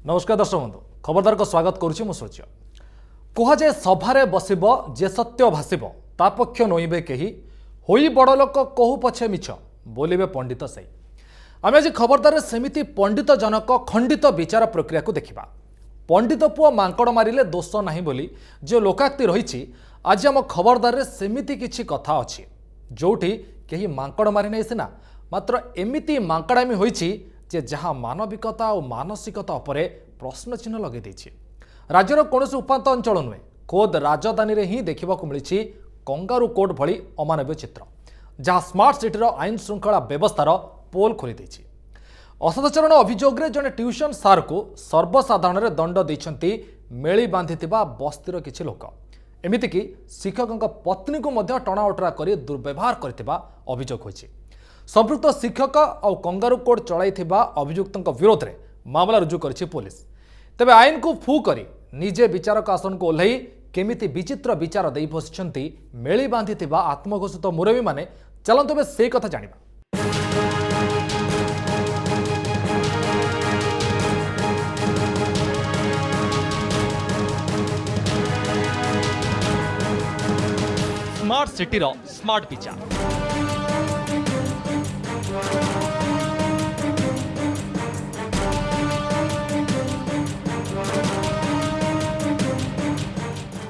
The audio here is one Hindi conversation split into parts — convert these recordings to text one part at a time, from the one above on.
नमस्कार दर्शक बंधु खबरदार को स्वागत करुच्ची मु सूर्य कहुए सभारे बसब जे सत्य भाषिब ता पक्ष नोइबे कही होई बड़ लोक कहू पछे मिछ बोलिबे पंडित सही। आम आज खबरदार सेमिति पंडित जनक खंडित विचार प्रक्रिया को देखा। पंडित पुओ मांकड़ मारिले दोष नहीं बोली जो लोकाक्ति रही आज आम खबरदार सेमिति किछि कथा अछि जोठी केही मांकड़ मारि नै सिना मात्र एमिति मांकड़ामी होइछि जे जहाँ मानविकता और मानसिकता उपरे प्रश्न चिन्ह लगे देछि। राज्यर कौन उपात अंचल नुहे खोद राजधानी रे ही देखा मिली कंगारू कोर्ट भली अमानवीय चित्र जहाँ स्मार्ट सिटीर आईन श्रृंखला व्यवस्थार पोल खोली देछि। असदाचरण अभियोग रे जने ट्यूशन सार को सर्वसाधारण रे दंड देइछंती मेली बांधिथिबा बस्तीर किछि लोक। एमितिकी शिक्षकों पत्नी को मध्य टणाओटरा करी दुर्व्यवहार करथिबा अभियोग होइछि। संपृक्त शिक्षक और कंगारू कोर्ट चलाइथिबा अभियुक्तों विरोध में मामला रुजु करिछि पुलिस। तेबे आईन को फू करी निजे विचारक आसन को ओह्लाई केमिति विचित्र विचार देई बसिछंती मेली बांधिथिबा आत्मघोषित मुरबी माने चलंतु बे से कथा जानिबा। स्मार्ट सिटी रो स्मार्ट विचार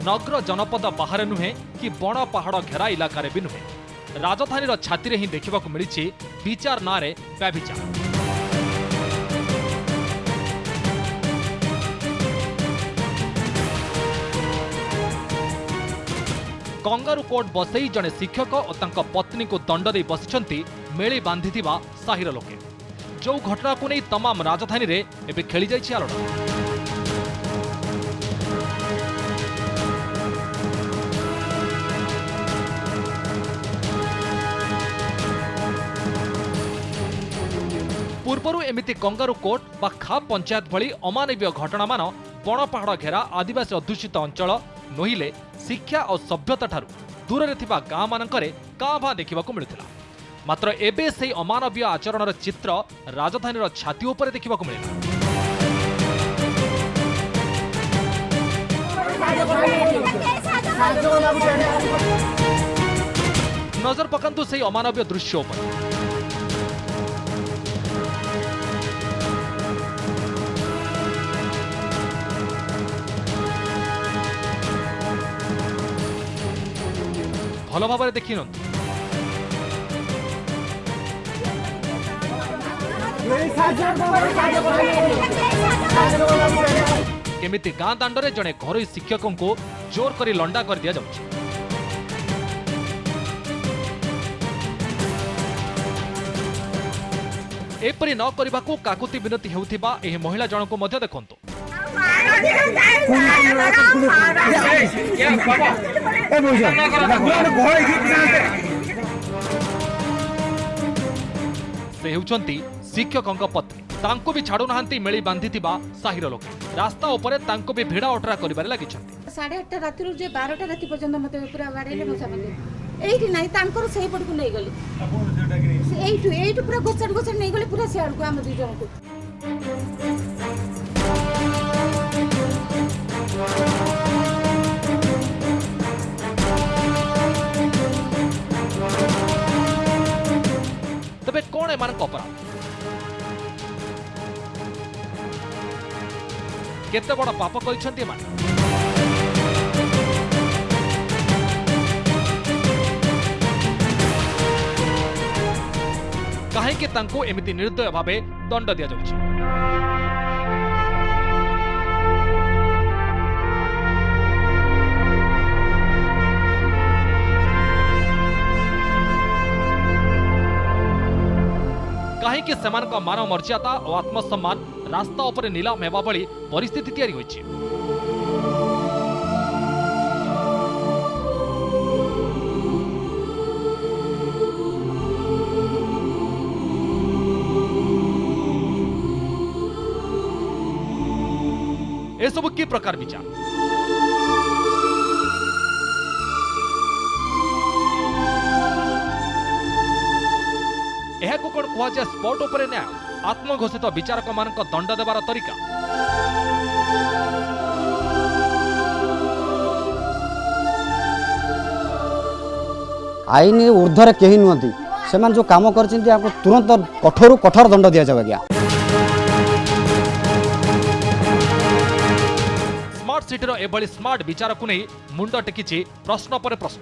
नगर जनपद बाहर नुहे कि बण पहाड़ घेरा इलाकार भी नुहे राजधानी छाती रे ही देखा मिली विचार ना रे व्यभिचार। कंगारू कोर्ट बसई जड़े शिक्षक और तांका पत्नी को दंड दे बसिछंती मेली बांधिथिबा साहिर लोके। जो घटना को नहीं तमाम राजधानी रे एबे खेली जाइछि आलोड़ा। पूर्वरु एमिति कंगारू कोर्ट बा खाप पंचायत भली अमानवीय घटना मान बण पहाड़ घेरा आदिवासी अध्युषित अंचल नोहिले शिक्षा और सभ्यता ठारू दूर थिबा गाँ मानकरे काँ भाँ देखा मिलुथिला। मात्र एबे से अमानवीय आचरणर चित्र राजधानी छाती उपरे देखा मिला। नजर पकांतु से अमानवीय दृश्य उपर। भल भाव देखी केमिति गाँ दांडरे जड़े घरोई शिक्षकों को जोर करी लंडा कर दिया जाउछि। एपरि न करबाकू काकुति विनती हेउथिबा एही महिला जनक मध्य देखंतु। से हेउचंती शिक्षकों पत्नी तांको भी छाड़ू नाहांती मेली बांधिथिबा साहिर लोके रास्ता उपरे तांको भी भिड़ा ओटरा करिबारे लागिछंती। 8:30 राति जे 12टा राति पर्यंत मते पूरा बाड़ेले मसा बंदे एइठी नाही तांकर सेही पडकु नै गली एइठु पूरा गोचर नै गली पूरा सियाड़ को हम दुई जन को। तबे कौन एमान अपराध केते बड़ पाप करिसंती एमान। काहेकि तांको एमिति निर्दय भावे दंड दिया जाउछि। कहीं सेमानक मान मर्यादा और आत्मसम्मान रास्ता उपरे नीलाम हेबा भली परिस्थिति तैयारी होइछि। ए सब कि प्रकार विचार यह कौन कहुए स्पॉट उपर न्याय आत्मघोषित विचारक मानक दंड देवार तरीका आईन ऊर्धर कहीं नुहति से जो काम कर तुरंत कठोर कठोर दंड दि जाए आज्ञा। स्मार्ट सिटी एभली स्मार्ट विचार को नहीं मुंड टेकी प्रश्न पर प्रश्न।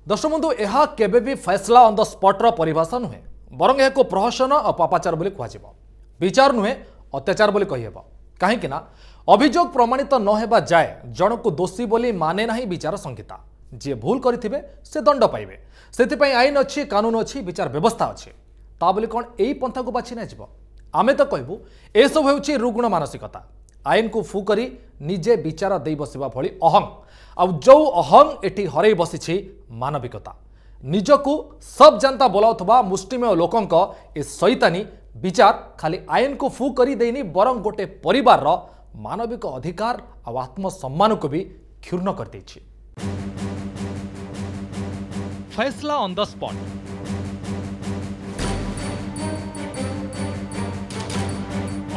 दर्शक बंधु यह केबे भी फैसला ऑन द स्पॉट परिभाषा नुहे बरं यह प्रहसन और पापाचार बोली कह विचार नुहे अत्याचार बोली कहीहेब कहीं अभियोग प्रमाणित न हेबा जाए जन को दोषी बोली माने नहीं विचार संहिता जी भूल करिथिबे से दंड पाइबे से आईन अच्छी कानून अच्छी विचार व्यवस्था अच्छी ता बोली कौन यही पंथा को बाछि न आमे तो कहबू ए सब हेउछि रुग्ण मानसिकता आईन को फू करी निजे विचार दे बसिबा भली अहं आउ जो अहं एठी हरई बसिछि मानविकता निजकू सब जनता बोलाउथबा मुस्लिम लोकंक ए शैतानी विचार खाली आईन को फू करी देनी बरं गोटे परिवार रो मानविक अधिकार और आत्मसम्मान को भी क्षुण्ण कर देछि। फैसला ऑन द स्पॉट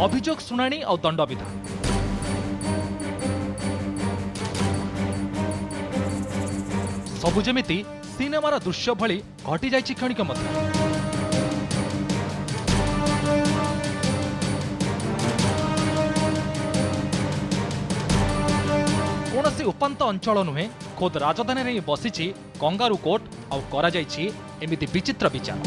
अभियोग शुणाणी और दंड विधान सबु जेमिति सिनेमार दृश्य भली घटी जाइछि क्षणिक मध्य। कौनसी उपांत अंचल नुहे खोद राजधानी नहीं बसी कंगारू कोर्ट आउ करा जाइछि एमिति विचित्र विचार।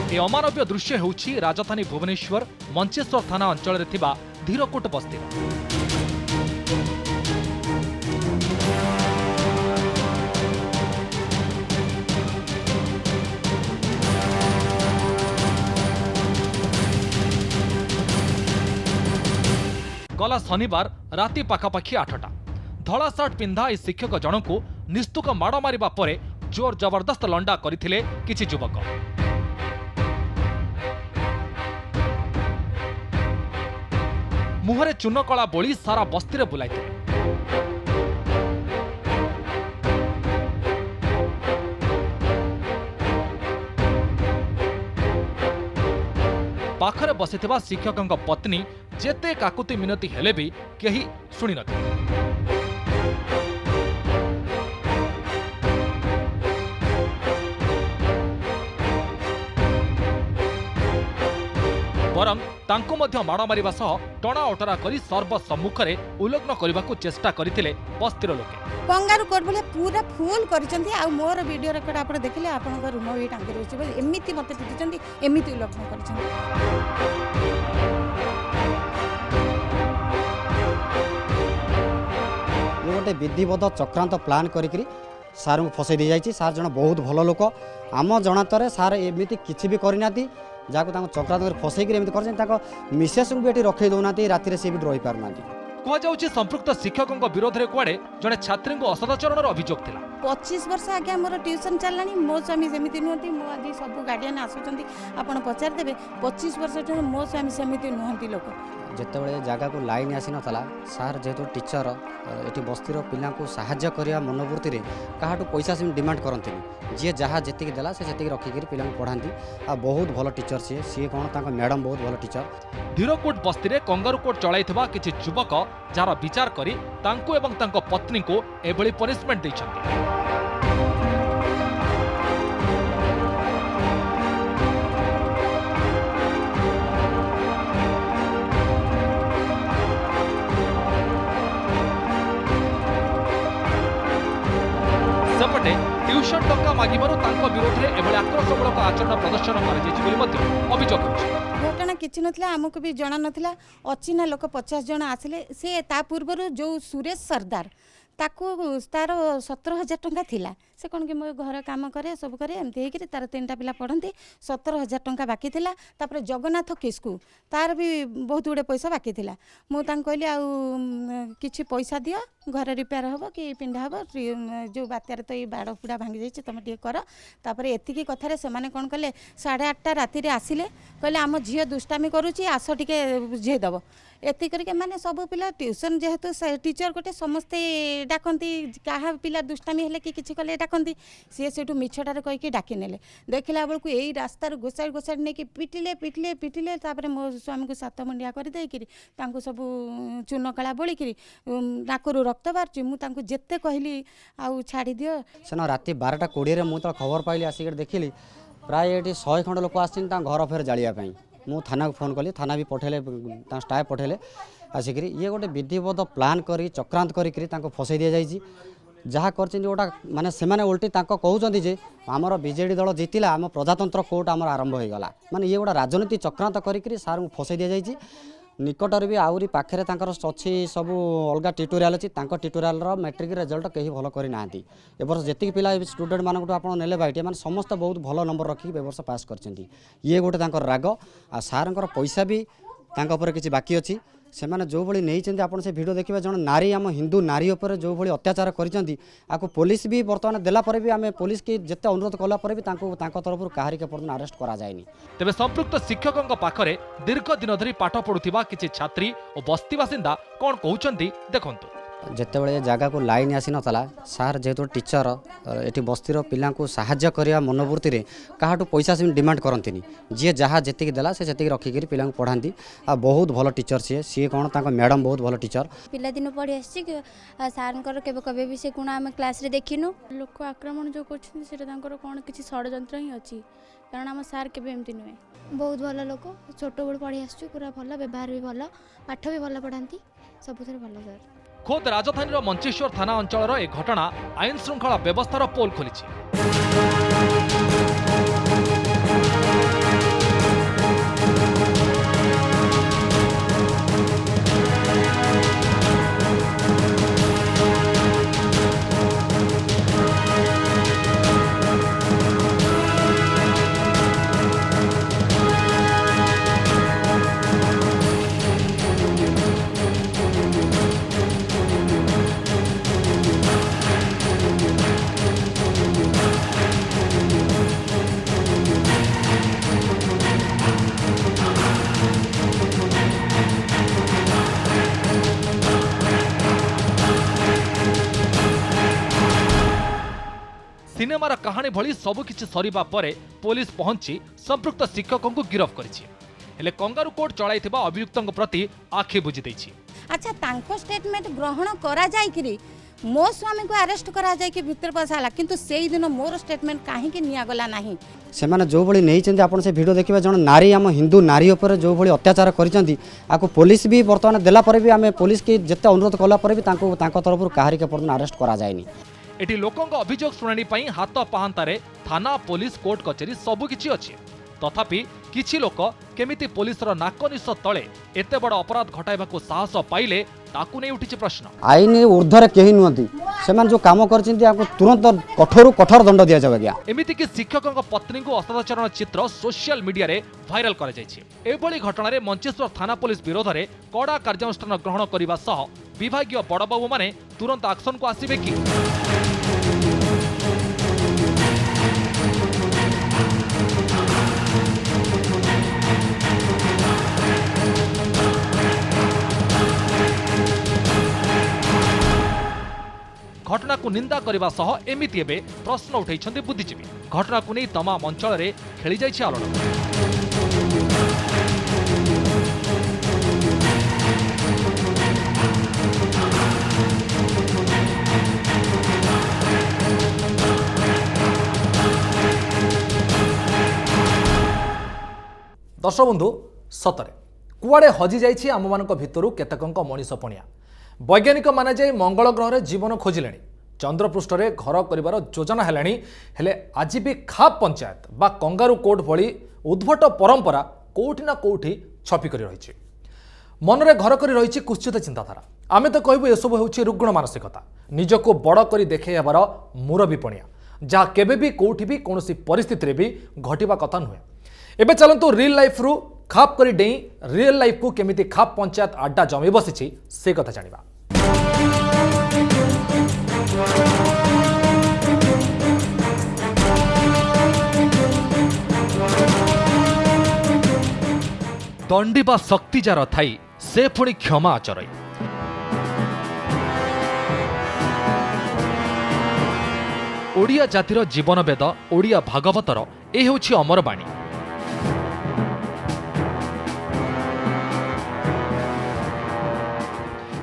ए अमानवीय दृश्य हेउछि राजधानी भुवनेश्वर मंचेश्वर थाना अंचल रे थिबा धीरकोट बस्ती। गला शनिवार राति पाखापाखि 8टा धला सार्ट पिंधा ए शिक्षक जनक निस्तुक माड़ मारिबा परे जोर जबरदस्त लंडा करथिले किछि युवक। मुहरे चूनकला बोली सारा बस्ती बुलाइथिले। पाखरे बसिथिबा शिक्षकଙ୍କ पत्नी जेते काकुति मिनती हेले भी केही सुनी नथिले। बरं तांको मध्य माड़ मारिबा सह टणा ओटरा करी सर्वसम्मुखरे उल्लग्न करबाकू चेष्टा करथिले बस्तीर लोके। कंगारू कोट बोले पूरा फुल करिसंती आ मोर वीडियो रेकॉर्ड आपण देखिले आपनका रूम भी टांगी रहछि बोले एमिति मते पिटिसंती एमिति उल्लग्न करिसंती। ये गोटे विधिवत चक्रांत प्लान करी सार को फसई दी जाइए। सार जन बहुत भल लोक आम जनातर सार एमती किसी भी करना जहाँ चक्रांत फसई कर मिसेस भी ये रखे दौना राति सी भी रही पारना। कहुछि संपृक्त शिक्षकों विरोध में कुआडे जड़े छात्री को असदाचरण अभियोग थिला। 25 वर्ष आगे मोर ट्यूशन चललानी मो स्वामी सेमिति नुहति मो आज सब गार्डियन आसुचंती आपण पचार देबे 25 वर्ष मो स्वामी सेमिति नुहति लोक जितेबाला जगह को लाइन आसी नाला सार जेहेतु टीचर ये बस्तीर पिला साहाय्य करने मनोवृत्ति में क्या पैसा से डिमांड करते जी जहाँ जी देला से रखिक पिला पढ़ाती आ बहुत भल टीचर सी कौन मैडम बहुत भल टीचर। धीरकोट बस्ती में कंगारू कोर्ट चलाइथिबा किछि युवक जार विचार करी तांको एवं तांको पत्नी को एभली पनिशमेंट दैछन्ति। सेपटे ट्यूशन टंका मागिबारु तांको विरोध में एभली आक्रोशमूलक आचरण प्रदर्शन अभियोग होछि। घटना किछि नथिला हमको भी जणा नथिला अचिना लोक 50 जन आसिले से ता पूर्वरु जो सुरेश सरदार ताको तार 17,000 टंका थिला से कौन कि मो घर काम करे सब करे एमती होकर तार 3टा पिला पढ़ती 17,000 टंका बाकी थिला तापर जगन्नाथ किस्कू तार भी बहुत गुड़े पैसा बाकी थिला मु कहली आउ किछि पैसा दियो घर रिपेयर हम कि पिंधा हम जो बात्यार तो ये बाड़ पुड़ा भांगी जाइए तुम टे कर तापर एतिकी कथार से कौन कले 8:30 राति आसिले कहले आम झील दुष्टामी करुच्ची आस टिके बुझेदब एति करके माने सब पिला ट्यूशन जेहेतु टीचर गोटे समस्ते डाकती क्या पिला दुष्टामी हेले कि किछि कले डाकती सी सेठू मिछटार कहीकि डाकी नेले देखला बेलू यही रास्तार घोषाड़ी घोषाड़ी नहीं पिटिले पिटिले पिटिले तापर मो स्वामी को 7 मुंडिया कर देकिरी तांको सब चून कला बोलिकी नाकरू रक्त बाहर मुझे जेते कहली आउ छाड़ी दियो सेन राति 12:20 मुझे खबर पाइली आसिक देखिली प्राय ये 100 खंड लोक आस घर फेर जालियापाई मु थाना को फोन कली थाना भी पठेले स्टाफ पठेले आसिक ये गोटे विधिवत प्लान करी चक्रांत करी फसई दि जाइए जहाँ करटा माने से उल्टी कहते जे आमर बीजेडी दल जीतिला आम प्रजातंत्र कोर्ट आमर आरंभ हो गला माने ये गोटे राजनीति चक्रांत करी सार को फसई दि जाइए निकटर भी आउरी पाखे अच्छी सब अलग ट्यूटोरियल अच्छी ट्यूटोरियल मैट्रिक रिजल्ट कहीं भल करना ए वर्ष जी पिला स्टूडेंट मानक आप नेले बाइट मैंने समस्त बहुत भल नंबर रखिक वर्ष पास कर ये गोटे राग आ सार पैसा भी किसी बाकी अच्छी से मैंने जो भाई नहीं आप से भिडियो देखिए जन नारी आम हिंदू नारी उपर जो भाई अत्याचार कर पुलिस भी बर्तमान देला पर भी आम पुलिस की जिते अनुरोध कला पर भी तरफ कहारी के पर्यटन अरेस्ट करा जायनि तेबे संपृक्त शिक्षकों पाखरे दीर्घ दिन धरी पाठ पढ़ुथिबा किछि छात्री और बस्ती बासिंदा कोन कहउचंती देखंतु जितेबाला जगह को लाइन आसी नाला सार जेहेतु टीचर ये बस्तीर पिला साहाय्य करने मनोवृत्ति में क्या पैसा से डिमांड करती जी जहाँ जी देला से रखिक पिला पढ़ाती आ बहुत भल टीचर सी कौन मैडम बहुत भल टीचर पिला दिन पढ़ी आसी सार केवे भी से गुण आम क्लास रे देखिनु लोक आक्रमण जो कर कौन किसी षड्यंत्र ही अच्छी कारण आम सार केवे एमती नुहे बहुत भल लोक छोट बड़ पढ़ी आसु पूरा भल व्यवहार भी भल पाठ भी भल पढ़ाती सब भल सर खोद राजधानी मंचेश्वर थाना अंचल ए घटना आईन श्रृंखला व्यवस्थार पोल खोली सिनेमार कहानी भली सबकिछि सरिबा परे पुलिस पहुंची संपृक्त शिक्षकों को गिरफ्त करिछि हेले कंगारू कोर्ट चलाइथिबा अभियुक्तों प्रति आखि बुझी दैछि अच्छा तांको स्टेटमेंट ग्रहण करा जायकिरी मो स्वामी को अरेस्ट करा जाय कि भीतर पसाला किंतु सेई दिन मोर स्टेटमेंट काहे के निया गला नाही से मैंने जो भाई नहीं आप से भिडियो देखिए जन नारी आम हिंदू नारी उपर जो भाई अत्याचार कर पुलिस भी बर्तमान देला पर भी आम पुलिस की जिते अनुरोध कला पर भी तरफ कहारी के पर्यटन अरेस्ट करा जायनि एटी लोकों अभियोग शुणाणी पई हाथ पाहांतारे थाना पुलिस कोर्ट कचेरी सबकिछि अछि तथापि किछि लोक केमिति पुलिसर नाकनिश तले एते बड़ अपराध घटाइबाकू साहस पाइले ताकू नै उठिछि प्रश्न आईन ऊर्ध्वर केही नुहंती सेमान जो काम करछिंती आपको तुरंत कठोर दंड दिया जावे गया एमिति कि शिक्षकों पत्नी को असदाचरण चित्र सोशल मीडिया रे भाइराल करा जायछि एभली घटना रे मंचेश्वर थाना पुलिस विरोध रे कड़ा कार्यानुष्ठान ग्रहण करबा सह विभागीय बड़बाबू माने तुरंत एक्शन को आसीबे कि घटना को निंदा करने सह एमिति एबे प्रश्न उठाइछन्ते बुद्धिजीवी घटना को नहीं तमाम अंचल रे खेली जाइछि आलोड़न दर्शक बंधु सतरे कुआड़े हजि जाइछि आममानक भितरु केतकंक मनीष पणिया वैज्ञानिक माने जाई मंगल ग्रह रे जीवन खोजिलेଣି चंद्रपृष्ठ रे घर करिवार योजना हेलाणी हेले आज भी खाप पंचायत बा कंगारू कोर्ट भली उद्भट परंपरा कोठी ना कोठी छपी करी रहिछि मनरे घर करी रहिछि कुश्चित चिंताधारा आमे तो कहबो एसबु हेउछि रुग्ण मानसिकता निजको बड़ करी देखे हेबार मुरबी पणिया जहाँ केबे भी कोठी भी कौन परिस्थिति भी घटिबा कथा नुहे। एबे चलंतु रियल लाइफ रु खाप करी डेई रियल लाइफ को केमिति खाप पंचायत अड्डा जमी बसिछि से कथा जानिबा। दंडिबा शक्ति जार थाई से पुणी क्षमा आचरई। ओडिया जातिर जीवन वेद ओडिया भागवतर ए हेउछि अमर बाणी।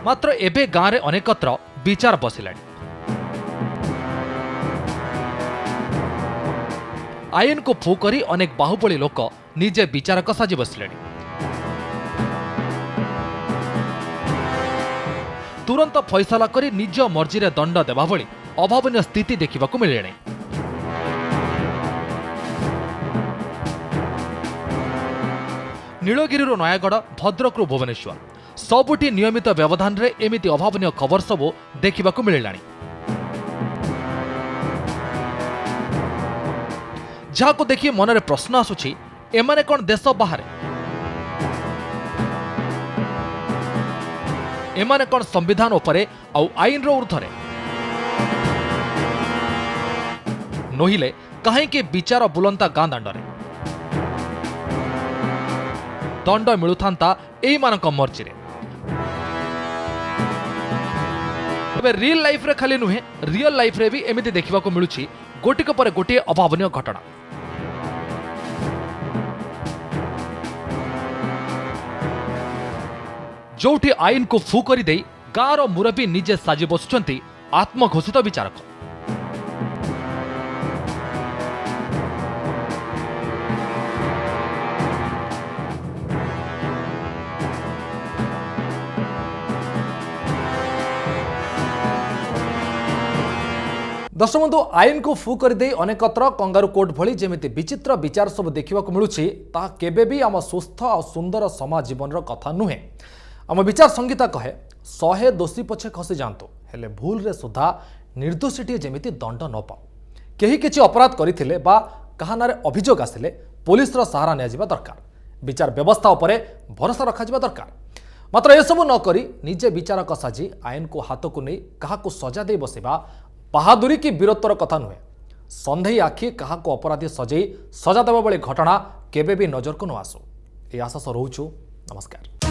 मात्र एबे गाँव में अनेकत्र विचार बसिलाणी। आईन को फू करी अनेक बाहुबली लोक निजे विचारक साजी बसिले। तुरंत फैसला करी निज मर्जी रे दंड देवा भली अभावनीय स्थिति देखा मिले। नीलगिरी नयागढ़ भद्रक भुवनेश्वर सबुठी नियमित व्यवधान रे एमिति अभावनीय खबर सबू देखा मिलानी। जहां देखिए मन में प्रश्न आसुछि एमाने कौन देश बाहर, एमाने कौन संविधान उपरे आउ आईन रो ऊर्ध्वरे नहिले कहीं विचार बुलंता गाँ दांडरे दंड मिलुथांता एई मानक मर्जी रे। तबे रियल लाइफ रे खाली नुहे रियल लाइफ रे भी एमिति देखिबाको मिलुछि गोटिक पर गोटे अभावनीय घटना। जोठी आईन को फू कर दे गाँव मुरबी निजे साजी बसुंट आत्मघोषित विचारक। दर्शक बंधु आईन को फू कर दे अनेकत्र कंगारू कोर्ट भली जेमिति विचित्र विचार सब देखा मिलूछि ता केबे भी आम सुस्थ और सुंदर समाज जीवन कथा नुहे। आम विचार संहिता कहे 100 दोषी पछे खसी जातु हेले भूल रे सुधा निर्दोषीटी जेमिति दंड न पाऊ। केही किछि अपराध करथिले बा काहानारे अभियोग आसिले पुलिस रो सहारा निया दरकार। विचार व्यवस्था उपरे भरोसा रखा दरकार। मात्र एसबू न करी निजे विचारक साजी आईन को हाथ को नहीं क्या सजा दे बसवा बहादुरी की वीरत्वर कथा नुहे। संदेही आखि क्या अपराधी सजई सजा देवा बेले घटना केबे भी नजर को न आसू। ये आशा रोचु। नमस्कार।